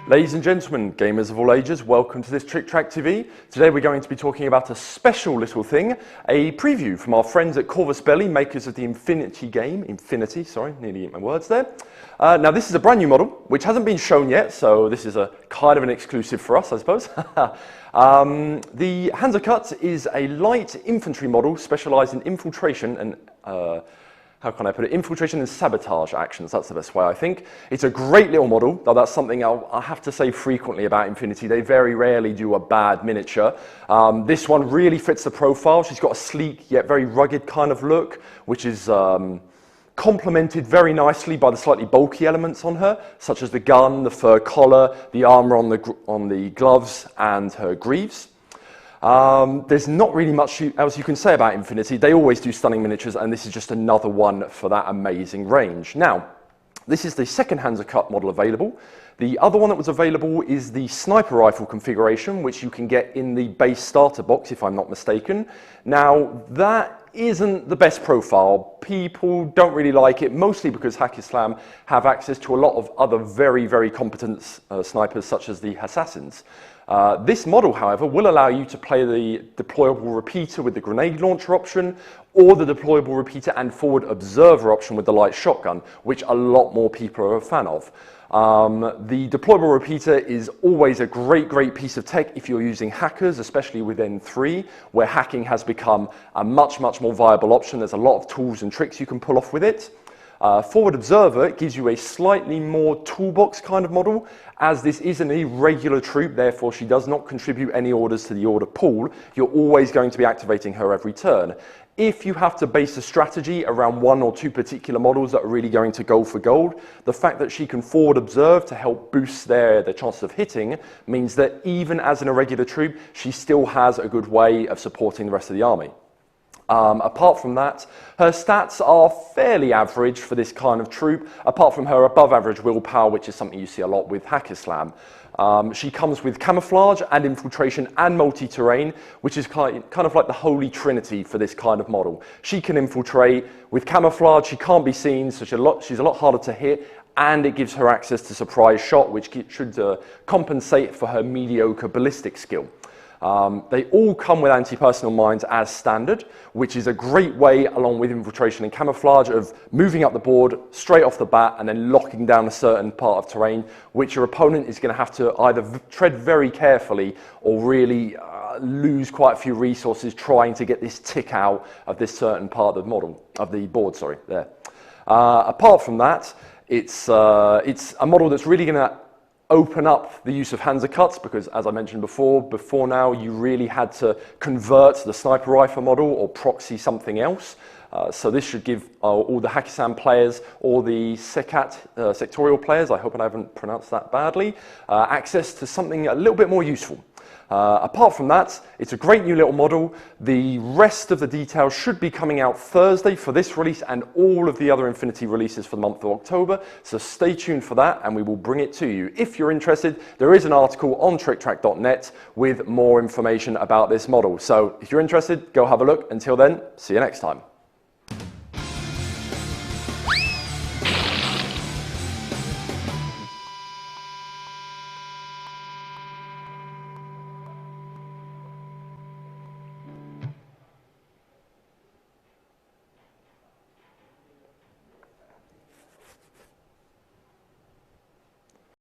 Ladies and gentlemen, gamers of all ages, welcome to this Tric Trac TV. Today we're going to be talking about a special little thing, a preview from our friends at Corvus Belli, makers of the Infinity, sorry, nearly ate my words there. Now this is a brand new model, which hasn't been shown yet, so this is a kind of an exclusive for us, I suppose. The Hunzakut is a light infantry model specialised in infiltration and how can I put it? Infiltration and sabotage actions, that's the best way I think. It's a great little model, though that's something I'll have to say frequently about Infinity. They very rarely do a bad miniature. This one really fits the profile. She's got a sleek yet very rugged kind of look, which is complemented very nicely by the slightly bulky elements on her, such as the gun, the fur collar, the armour on the gloves and her greaves. There's not really much else you can say about Infinity. They always do stunning miniatures, and this is just another one for that amazing range. Now, this is the second Hunzakut model available. The other one that was available is the sniper rifle configuration, which you can get in the base starter box, if I'm not mistaken. Now, that isn't the best profile. People don't really like it, mostly because Hack-Islam have access to a lot of other very, very competent snipers, such as the assassins. This model, however, will allow you to play the deployable repeater with the grenade launcher option, or the deployable repeater and forward observer option with the light shotgun, which a lot more people are a fan of. The deployable repeater is always a great piece of tech if you're using hackers, especially with N3, where hacking has become a much more viable option. There's a lot of tools and tricks you can pull off with it. Forward Observer gives you a slightly more toolbox kind of model, as this is an irregular troop, therefore she does not contribute any orders to the order pool. You're always going to be activating her every turn. If you have to base a strategy around one or two particular models that are really going to go for gold, the fact that she can forward observe to help boost their chances of hitting means that even as an irregular troop, she still has a good way of supporting the rest of the army. Apart from that, her stats are fairly average for this kind of troop, apart from her above average willpower, which is something you see a lot with Hack-Islam. She comes with camouflage and infiltration and multi-terrain, which is kind of like the holy trinity for this kind of model. She can infiltrate. With camouflage, she can't be seen, so she's a lot harder to hit, and it gives her access to surprise shot, which should compensate for her mediocre ballistic skill. They all come with anti-personnel mines as standard, which is a great way, along with infiltration and camouflage, of moving up the board straight off the bat and then locking down a certain part of terrain, which your opponent is going to have to either tread very carefully or really lose quite a few resources trying to get this tick out of this certain part of the board. Sorry, there. Apart from that, it's a model that's really going to open up the use of Hunzakuts, because as I mentioned before now, you really had to convert the sniper rifle model or proxy something else. So this should give all the Hack-Islam players or the sectorial players, I hope I haven't pronounced that badly, access to something a little bit more useful. Apart from that, it's a great new little model. The rest of the details should be coming out Thursday for this release and all of the other Infinity releases for the month of October. So stay tuned for that and we will bring it to you. If you're interested, there is an article on trictrac.net with more information about this model. So if you're interested, go have a look. Until then, see you next time.